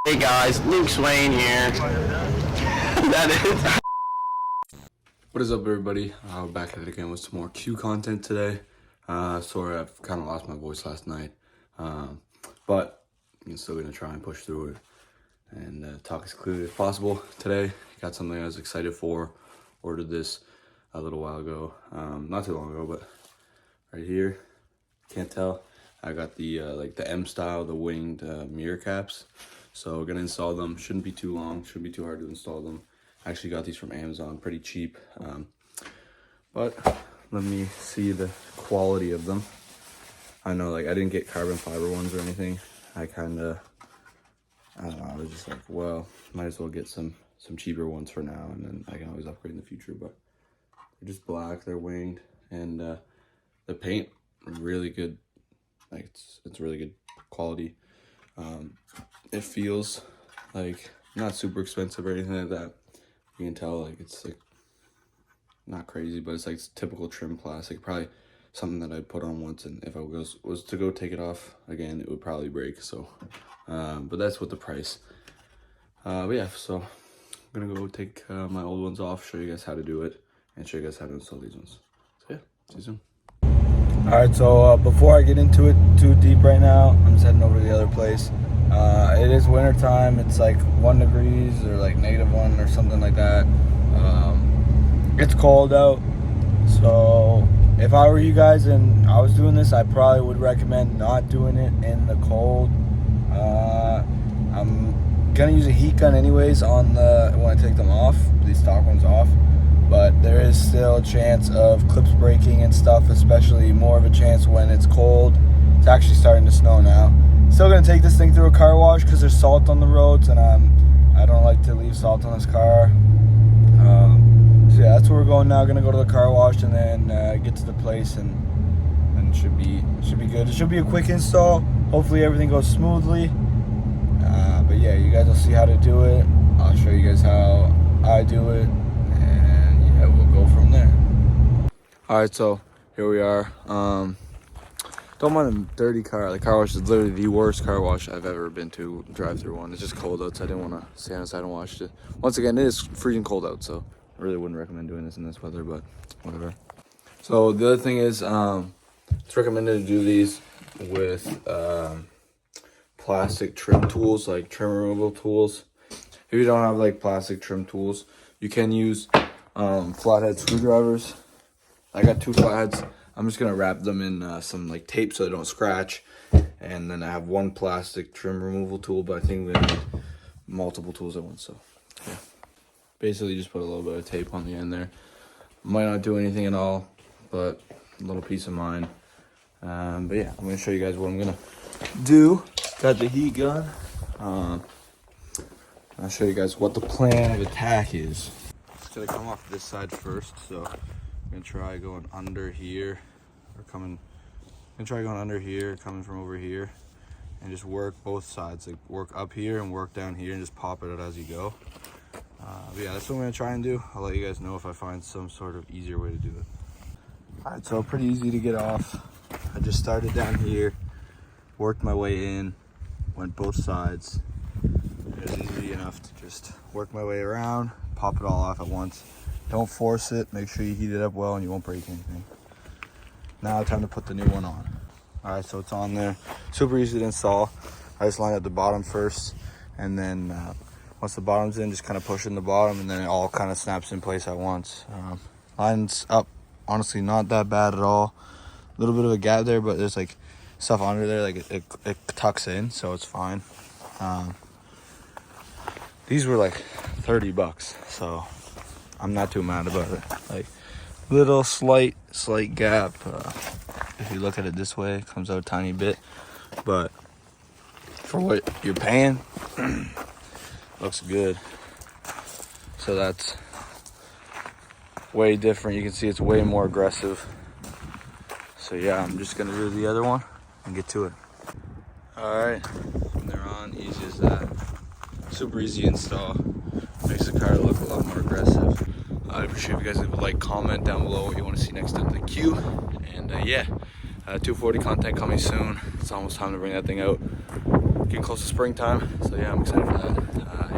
Hey guys, Luke Swain here. That is. What is up, everybody? Back at it again with some more Q content today. Sorry, I've kind of lost my voice last night, but I'm still gonna try and push through it and talk as clearly as possible. Today, got something I was excited for. Ordered this a little while ago, not too long ago, but right here, can't tell. I got the like the M style, the winged mirror caps. So we're gonna install them. Shouldn't be too long. Shouldn't be too hard to install them. I actually got these from Amazon, pretty cheap. But let me see the quality of them. I know, like, I didn't get carbon fiber ones or anything. I don't know, I was just like, well, might as well get some cheaper ones for now, and then I can always upgrade in the future. But they're just black, they're winged, and the paint really good. Like, it's really good quality. It feels like not super expensive or anything like that. You can tell, like, it's like not crazy, but it's like typical trim plastic. Probably something that I'd put on once, and if I was to go take it off again, it would probably break. So but that's what the price. But yeah, so I'm gonna go take my old ones off, show you guys how to do it, and show you guys how to install these ones. So yeah, see you soon. All right, so before I get into it too deep right now, I'm just heading over to the other place. It is winter time. It's like 1 degree or like -1 or something like that. It's cold out. So if I were you guys and I was doing this, I probably would recommend not doing it in the cold. I'm gonna use a heat gun anyways on when I take them off, these stock ones off. But there is still a chance of clips breaking and stuff, especially more of a chance when it's cold. It's actually starting to snow now. Still gonna take this thing through a car wash because there's salt on the roads, and I don't like to leave salt on this car. So yeah, that's where we're going now. Gonna go to the car wash and then get to the place, and it should be good. It should be a quick install. Hopefully everything goes smoothly. But yeah, you guys will see how to do it. I'll show you guys how I do it, and yeah, we'll go from there. All right, so here we are. Don't mind a dirty car. The car wash is literally the worst car wash I've ever been to. Drive-through one. It's just cold out, so I didn't want to stay outside and wash it. Once again, it is freezing cold out, so I really wouldn't recommend doing this in this weather, but whatever. So the other thing is, it's recommended to do these with plastic trim tools, like trim removal tools. If you don't have like plastic trim tools, you can use flathead screwdrivers. I got 2 flatheads. I'm just gonna wrap them in some like tape so they don't scratch, and then I have 1 plastic trim removal tool. But I think we need multiple tools at once. So yeah, basically just put a little bit of tape on the end there. Might not do anything at all, but a little peace of mind. But yeah, I'm gonna show you guys what I'm gonna do. Got the heat gun. I'll show you guys what the plan of attack is. It's gonna come off this side first, so I'm gonna try going under here, or coming from over here, and just work both sides, like work up here and work down here, and just pop it out as you go. But yeah, that's what I'm gonna try and do. I'll let you guys know if I find some sort of easier way to do it. All right, so pretty easy to get off. I just started down here, worked my way in, went both sides. It was easy enough to just work my way around, pop it all off at once. Don't force it. Make sure you heat it up well and you won't break anything. Now time to put the new one on. All right, so it's on there. Super easy to install. I just lined up the bottom first, and then once the bottom's in, just kind of push in the bottom, and then it all kind of snaps in place at once. Lines up, honestly, not that bad at all. A little bit of a gap there, but there's like stuff under there, like it tucks in, so it's fine. These were like $30, so I'm not too mad about it. Like, little slight gap. If you look at it this way, it comes out a tiny bit, but for what you're paying, looks good. So that's way different. You can see it's way more aggressive. So yeah, I'm just gonna do the other one and get to it. All right, they're on, easy as that. Super easy install. Makes the car look a lot more aggressive. I appreciate if you guys leave a like, comment down below what you want to see next up the Q. And yeah, 240 content coming soon. It's almost time to bring that thing out. getting close to springtime, so yeah, I'm excited for that.